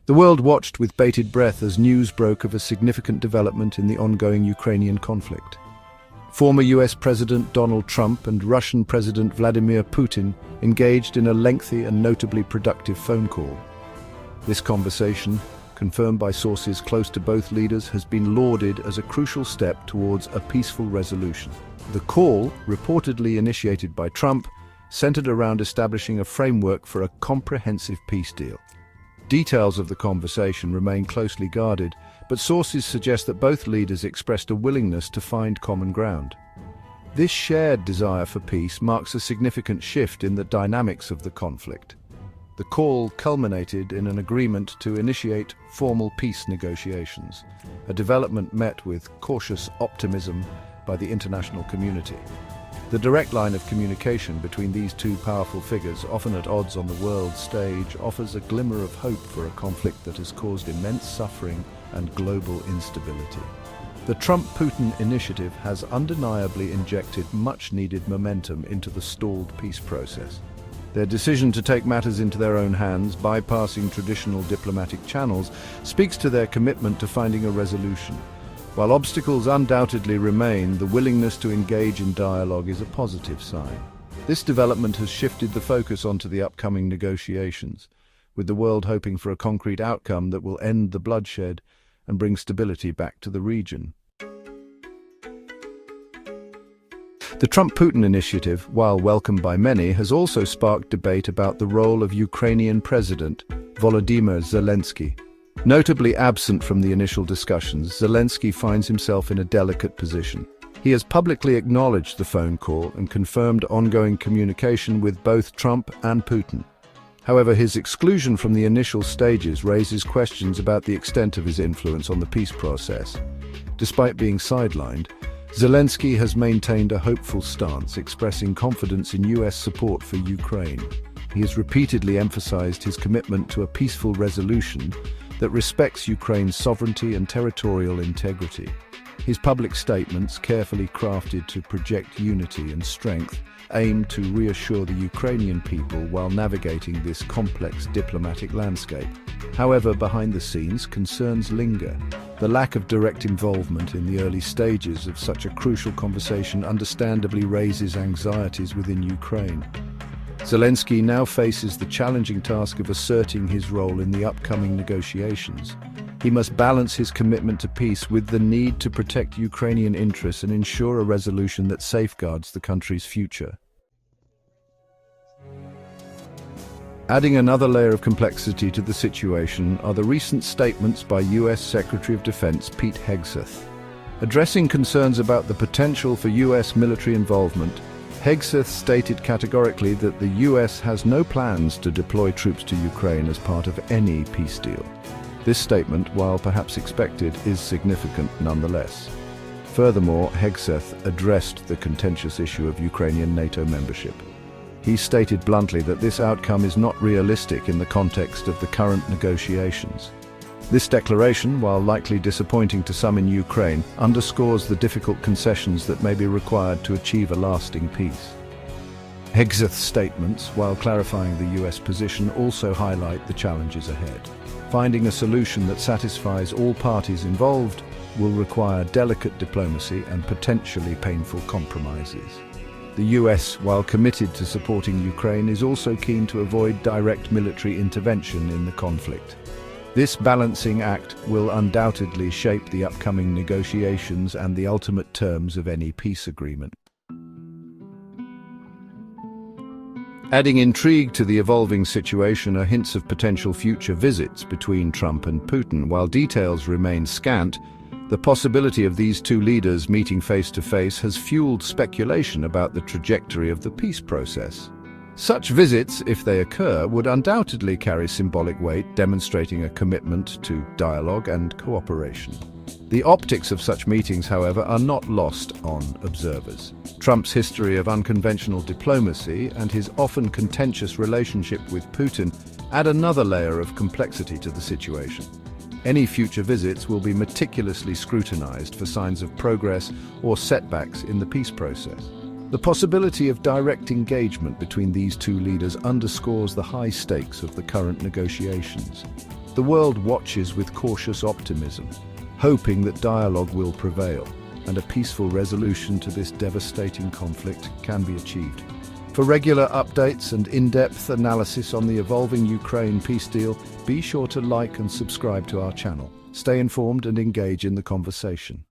The world watched with bated breath as news broke of a significant development in the ongoing Ukrainian conflict. Former US President Donald Trump and Russian President Vladimir Putin engaged in a lengthy and notably productive phone call. This conversation, confirmed by sources close to both leaders, has been lauded as a crucial step towards a peaceful resolution. The call, reportedly initiated by Trump, centered around establishing a framework for a comprehensive peace deal. Details of the conversation remain closely guarded, but sources suggest that both leaders expressed a willingness to find common ground. This shared desire for peace marks a significant shift in the dynamics of the conflict. The call culminated in an agreement to initiate formal peace negotiations, a development met with cautious optimism by the international community. The direct line of communication between these two powerful figures, often at odds on the world stage, offers a glimmer of hope for a conflict that has caused immense suffering and global instability. The Trump-Putin initiative has undeniably injected much-needed momentum into the stalled peace process. Their decision to take matters into their own hands, bypassing traditional diplomatic channels, speaks to their commitment to finding a resolution. While obstacles undoubtedly remain, the willingness to engage in dialogue is a positive sign. This development has shifted the focus onto the upcoming negotiations, with the world hoping for a concrete outcome that will end the bloodshed and bring stability back to the region. The Trump-Putin initiative, while welcomed by many, has also sparked debate about the role of Ukrainian President Volodymyr Zelensky. Notably absent from the initial discussions, Zelensky finds himself in a delicate position. He has publicly acknowledged the phone call and confirmed ongoing communication with both Trump and Putin. However, his exclusion from the initial stages raises questions about the extent of his influence on the peace process. Despite being sidelined, Zelensky has maintained a hopeful stance, expressing confidence in US support for Ukraine. He has repeatedly emphasized his commitment to a peaceful resolution that respects Ukraine's sovereignty and territorial integrity. His public statements, carefully crafted to project unity and strength, aim to reassure the Ukrainian people while navigating this complex diplomatic landscape. However, behind the scenes, concerns linger. The lack of direct involvement in the early stages of such a crucial conversation understandably raises anxieties within Ukraine. Zelensky now faces the challenging task of asserting his role in the upcoming negotiations. He must balance his commitment to peace with the need to protect Ukrainian interests and ensure a resolution that safeguards the country's future. Adding another layer of complexity to the situation are the recent statements by US Secretary of Defense Pete Hegseth. Addressing concerns about the potential for US military involvement, Hegseth stated categorically that the US has no plans to deploy troops to Ukraine as part of any peace deal. This statement, while perhaps expected, is significant nonetheless. Furthermore, Hegseth addressed the contentious issue of Ukrainian NATO membership. He stated bluntly that this outcome is not realistic in the context of the current negotiations. This declaration, while likely disappointing to some in Ukraine, underscores the difficult concessions that may be required to achieve a lasting peace. Hegseth's statements, while clarifying the US position, also highlight the challenges ahead. Finding a solution that satisfies all parties involved will require delicate diplomacy and potentially painful compromises. The US, while committed to supporting Ukraine, is also keen to avoid direct military intervention in the conflict. This balancing act will undoubtedly shape the upcoming negotiations and the ultimate terms of any peace agreement. Adding intrigue to the evolving situation are hints of potential future visits between Trump and Putin. While details remain scant, the possibility of these two leaders meeting face-to-face has fueled speculation about the trajectory of the peace process. Such visits, if they occur, would undoubtedly carry symbolic weight, demonstrating a commitment to dialogue and cooperation. The optics of such meetings, however, are not lost on observers. Trump's history of unconventional diplomacy and his often contentious relationship with Putin add another layer of complexity to the situation. Any future visits will be meticulously scrutinized for signs of progress or setbacks in the peace process. The possibility of direct engagement between these two leaders underscores the high stakes of the current negotiations. The world watches with cautious optimism, hoping that dialogue will prevail and a peaceful resolution to this devastating conflict can be achieved. For regular updates and in-depth analysis on the evolving Ukraine peace deal, be sure to like and subscribe to our channel. Stay informed and engage in the conversation.